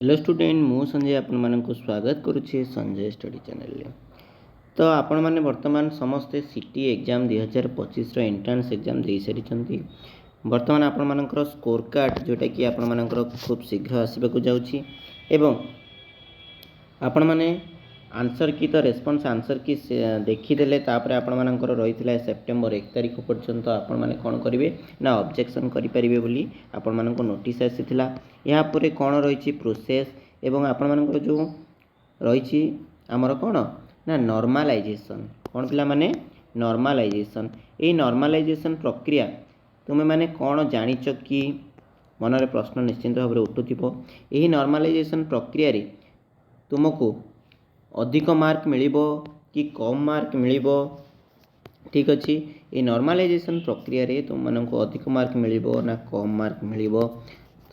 Hello student मु संजय आपण मानक स्वागत करुच्छे संजय स्टडी चैनल। तो आपण माने वर्तमान समस्ते सिटी एग्जाम 2025 एंट्रांस एग्जाम दे सारी वर्तमान आपण मानकर स्कोर कार्ड जोटा कि आपण मानकर खूब शीघ्र आसबाक जाउछि एवं आपण माने आंसर की तो रेस्पॉन्स आंसर की देखीदे तापर आपण मानकर रही सेप्टेम्बर 1 तारिख पर्यंत आपण माने कौन करेंगे ना ऑब्जेक्शन करेंगे बोली आपण मानक नोटिस आसीथिला। या परे कौन रही प्रोसेस एवं आपण मानकर जो रही आमर कौन ना नॉर्मलाइजेशन कौन पिला माने नॉर्मलाइजेशन ये नॉर्मलाइजेशन प्रक्रिया तुम्हें माने कौन जानिच कि मनरे प्रश्न निश्चिंत भाव में उठुथिबो। यही नॉर्मलाइजेशन प्रक्रिया रे तुमको अधिक मार्क मिलिबो कि कम मार्क मिलिबो। ठीक अच्छे ये नॉर्मलाइजेशन प्रक्रिया रे तुम मानक अधिक मार्क मिलिबो ना कम मार्क मिलिबो।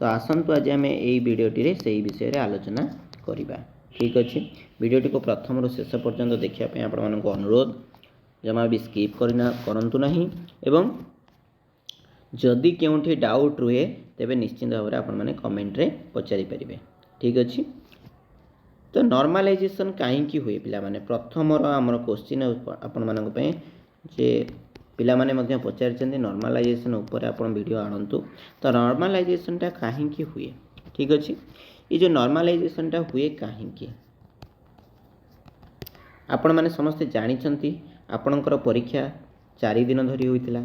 तो आसंतु आज आम यही वीडियोटी रे सही विषय रे आलोचना करिबा। ठीक अच्छे वीडियोटी को प्रथम रु शेष पर्यंत देखिया आपण मानक अनुरोध जमा भी स्किप करंतु नहीं एवं जदि केउठी डाउट रुहे तेबे निश्चित भाव में आपण माने कमेंट रे पचारि परिबे। ठीक अच्छे तो नॉर्मलाइजेशन कहीं हुए पिला माने प्रथम आमर क्वेश्चन आपण मानक पे जे पिला माने मध्य पचारिचंदी नॉर्मलाइजेशन ऊपर आपण वीडियो आणंतु। तो नॉर्मलाइजेशन टा कहीं हुए ठीक अच्छे ये जो नॉर्मलाइजेशन टा हुए कहीं आपण माने समस्ते जानिचंती आपणकर परीक्षा 4 दिन धरी होइतिला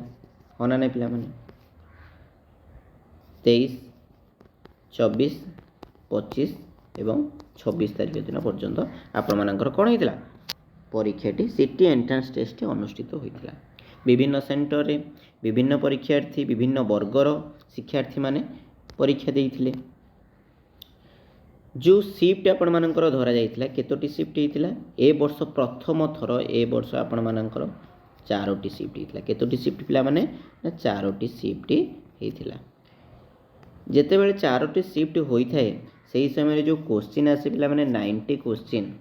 होना नै पिला माने 23 24 25 एवं 26 तारीख दिन पर्यंत आपण मानकर कौन होता परीक्षाटी सिटी एंट्रांस टेस्ट अनुष्ठित होता। विभिन्न सेंटर रे विभिन्न परीक्षार्थी विभिन्न वर्गर शिक्षार्थी माने परीक्षा देइथिले। जो शिफ्ट आपण मानकर धरा जाइथिला केतोटी शिफ्ट होइथिला ए वर्ष प्रथम थर ए वर्ष आपण मानकर 4टी शिफ्ट होइथिला। केतोटी शिफ्ट पिला माने ना 4टी शिफ्ट होइथिला। जेते बेले 4टी शिफ्ट होइथाय सही समय जो क्वेश्चन आसे पिला माने 90 क्वेश्चन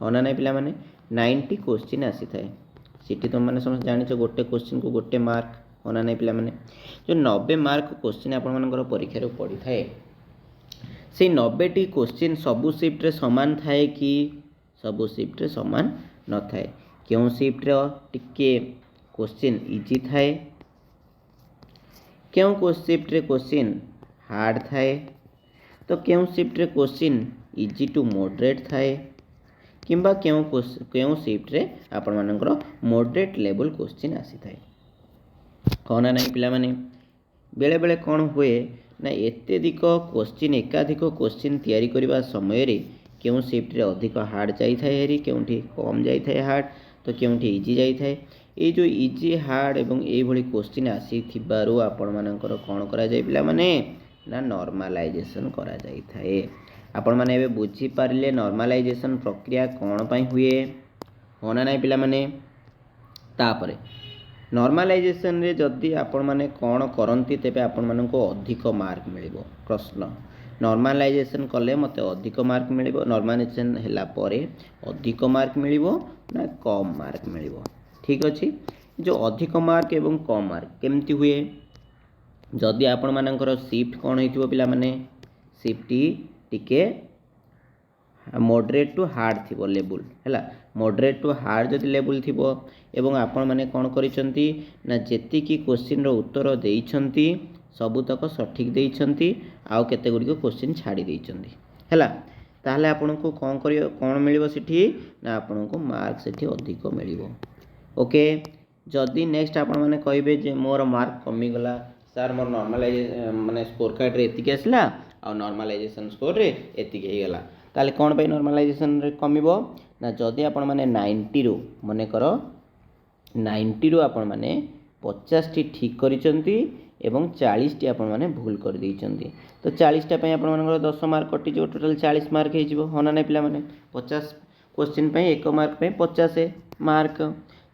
होना ना पिला माने 90 क्वेश्चन आसी थाए सिटी तुम माने समझ जानि छ गोटे क्वेश्चन को गोटे मार्क होना ना पिला माने जो 90 मार्क क्वेश्चन आपण मानकर परीक्षा रे पड़ी थाए से 90टी क्वेश्चन सबु शिफ्ट रे समान थाए कि सबु शिफ्ट रे समान न थाए। क्यों शिफ्ट रे टिके क्वेश्चन इजी थाए क्यों शिफ्ट रे क्वेश्चन हार्ड थाए तो क्यों शिफ्ट रे क्वेश्चन इजी टू मॉडरेट थाए किंबा क्यों शिफ्ट रे आपण मानकर मॉडरेट लेवल क्वेश्चन आसी थाए कहना नहीं पिला माने बेले बेले कौन हुए ना एत्यधिक क्वेश्चन एकाधिक क्वेश्चन तैयारी करबा समय रे क्यों शिफ्ट रे अधिक हार्ड जाई थाए हेरी क्योंठी कम जाई थाए हार्ड तो क्योंठी इजी जाई थाए। ये जो इजी हार्ड एवं ए भली क्वेश्चन आसी थिबारु आपण मानकर कौन करा जाय पिला माने ना नॉर्मलाइजेशन करा जाई थाए। आपण माने एबे बुझी पारले नॉर्मलाइजेशन प्रक्रिया कौन पई हुए होना नाही पिला माने। तापरे नॉर्मलाइजेशन रे जदि आपण माने कौन करंती तेबे आपण मानको अधिक मार्क मिलिबो। प्रश्न नॉर्मलाइजेशन कले मते अधिक मार्क मिलिबो नॉर्मलाइजेशन हैला परे अधिक मार्क मिलिबो ना कम मार्क मिलिबो। ठीक अछि जो अधिक मार्क एवं कम मार्क केमती हुए जदि आपण मानकर शिफ्ट कौन होइथिबो पिला माने शिफ्ट टिके मॉडरेट टू हार्ड थिबो लेवल हैला मॉडरेट टू हार्ड जदि लेवल थिबो एवं आपण माने कौन करिसंती ना जेति की क्वेश्चन रो उत्तर देइछंती सबुतक सठिक देइछंती आउ केते गुडी को क्वेश्चन छाडी देइछंती हैला ताहले आपण को कौन करियो कौन मिलिबो सिठी ना आपण को मार्क सिठी अधिक मिलिबो। ओके जदि नेक्स्ट आपण माने कहबे जे मोर मार्क कमी गला सर मोर नॉर्मलाइजेशन माने स्कोर कार्ड रे एतिक आसला और नॉर्मलाइजेशन स्कोर रे एतिक हे गला ताले कोन पे नॉर्मलाइजेशन रे कमिबो ना जदि आपण माने 90 रो मने करो 90 रो आपण माने 50 टी ठीक करिसंती एवं 40 टी आपण माने भूल कर दैचंती तो 40 टा पे आपण मानकर 10 मार्क कटि जो टोटल 40 मार्क हे जिवो होना नै पिला माने 50 क्वेश्चन पे 1 मार्क पे 50 मार्क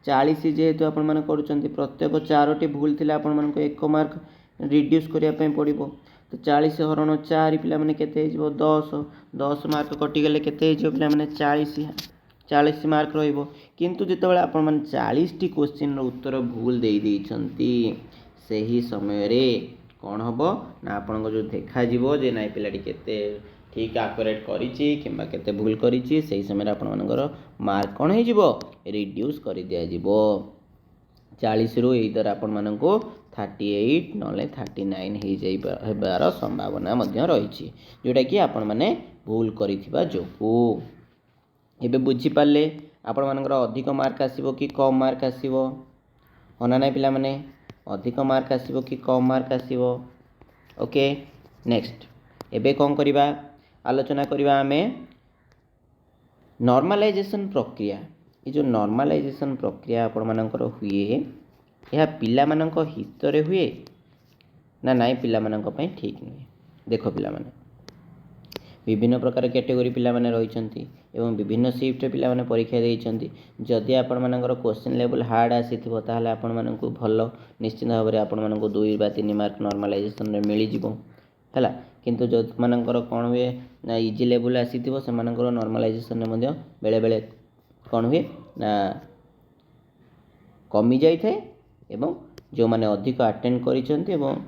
40 जेहेतु आपण माने करूचंती प्रत्येक 4टी भूल थिला आपण मानको 1 मार्क रिड्यूस करिया पे पड़िबो तो 40 हरण 4 पिला माने केते हे जिवो 10 मार्क कटि गेले केते हे जिवो पिला माने 40 मार्क रहिबो। किंतु जेतेबेले आपण माने 40 टी क्वेश्चन रो उत्तर भूल देई दैछंती सही समय रे कौन हम ना आपण जो देखा जीवो जे नाई पिलाटी केते ठीक आक्युरेट करिछि किंबा केते भूल करिछि सेही समय आपण मानकर मार्क कोन हे जिवो रिड्यूस कर दिया जिवो 40 रु इधर आपण मानको 38 नले 39 हे जाई हेबार संभावना मध्य रहिछि जोटा कि आपण माने भूल करिथिबा जोकु एबे बुझी पाले आपण मानकर अधिक मार्क आसीबो कि कम मार्क आसीबो होना नै पिला माने अधिक मार्क आसीबो कि कम मार्क आसीबो ओके नेक्स्ट एबे कोन करिबा आलोचना करिबा आमे नॉर्मलाइजेशन प्रक्रिया ये जो नॉर्मलाइजेशन प्रक्रिया आपण मानकर हुए यह पिला मानक हित रे हुए ना नाई पिला मानक पई ठीक नहीं देखो पिला माने विभिन्न प्रकार कैटेगरी पिला माने रहिचंती एवं विभिन्न शिफ्ट पिला माने परीक्षा देइचंती जदि आपण मानकर क्वेश्चन लेवल हार्ड आसीथिबो ताहाले आपण मानकु भलो निश्चित भाबरे आपण मानकु 2 बा 3 मार्क नॉर्मलाइजेशन रे मिली जिवो हैला किंतु जो मानकर कोन हुए ना इजी लेवल आसीथिबो से मानकर नॉर्मलाइजेशन रे मध्य बेले बेले कोन हुए ना कमी जाई थे एवं जो माने अधिक अटेम्प्ट करिसंती एवं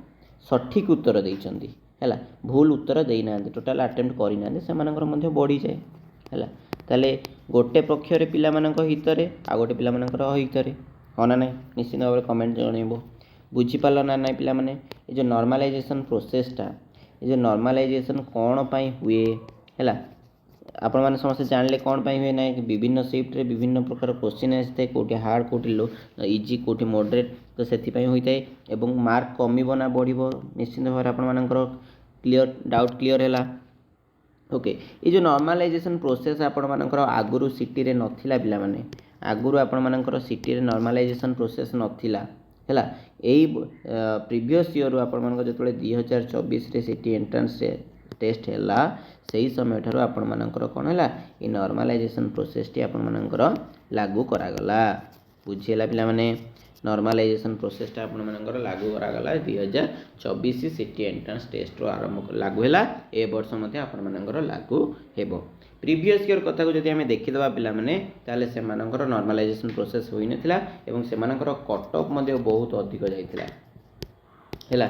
सठिक उत्तर देइचंती हैला भूल उत्तर देई ना टोटल अटेम्प्ट करि ना से मानकर मध्य बढ़ी जाए हैला ताले गोटे पक्ष रे पिला मानक हित रे आ गोटे पिला मानकर अहित रे होना नै निश्चित भाबरे कमेंट जणैबो बुझी पालो ना नै पिला माने ए जो नॉर्मलाइजेशन प्रोसेस टा ए जो नॉर्मलाइजेशन कोन पई हुए हैला आपण माने समस्त जानले कोन पई हुए नै विभिन्न शिफ्ट रे विभिन्न प्रकार क्वेश्चन आस्ते कोठी हार्ड कोठी लो इजी कोठी मॉडरेट तो सेति पई होई थाए एवं मार्क कमिबो ना बढ़िबो निश्चित भाबरे आपण मानकर क्लियर डाउट क्लियर हैला ओके ये जो नॉर्मलाइजेशन प्रोसेस आपण मानकर आगुरु सिटी रे नथिला पिला माने आगुरु आपण मानकर सिटी रे नॉर्मलाइजेशन प्रोसेस नथिला हैला एई प्रीवियस ईयर आपण मानकर जतले 2024 रे सिटी एंट्रेंस रे टेस्ट हैला सही समय ठारो आपण मानकर कोन हैला ई नॉर्मलाइजेशन प्रोसेस टी आपण मानकर लागू करा गला बुझियला पिला माने नॉर्मलाइजेशन प्रोसेस टा आपण मानकर लागू करा गला 2024 सिटी एंट्रेंस टेस्ट रो आरंभ लागू हैला ए वर्ष मध्ये आपण मानकर लागू हेबो प्रीवियस ईयर कथा को जदि हमें देखि दबा पिला माने ताले से मानकर नॉर्मलाइजेशन प्रोसेस होई नथिला एवं से मानकर कट ऑफ मध्ये बहुत अधिक जाइथिला हैला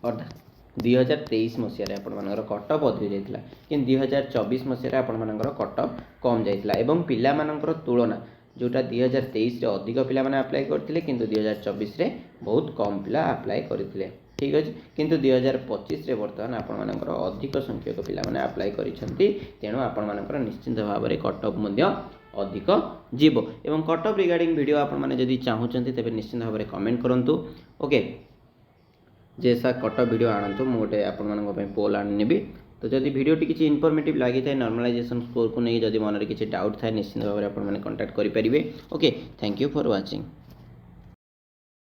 अर्थात 2023 मसीह आपण मानकर कट ऑफ अधिक जाइथिला कि 2024 मसीह आपण मानकर कट ऑफ कम जाइथिला एवं पिला मानकर तुलना जोटा 2023 रे अधिक पिला माने अप्लाई करथिले किंतु 2024 रे बहुत कम पिला अप्लाई करथिले ठीक अछि किंतु 2025 रे वर्तमान आपण मानकर अधिक संख्यक पिला माने अप्लाई करिसंती तेणु आपण मानकर निश्चित भाबरे कट ऑफ मध्य अधिक जीवो एवं कट ऑफ रिगार्डिंग वीडियो आपण माने जदि चाहुचंती तबे निश्चित भाबरे कमेंट करंतु ओके जैसा कट ऑफ वीडियो आनंतु मु गोटे आपण मानक पय पोल आनिबी तो जदि वीडियो टी किसी इनफॉर्मेटिव लगी थाए नॉर्मलाइजेशन स्कोर को नहीं जदि मन किसी डाउट थाए निश्चित भाव में आप कांटेक्ट करेंगे okay thank you for watching.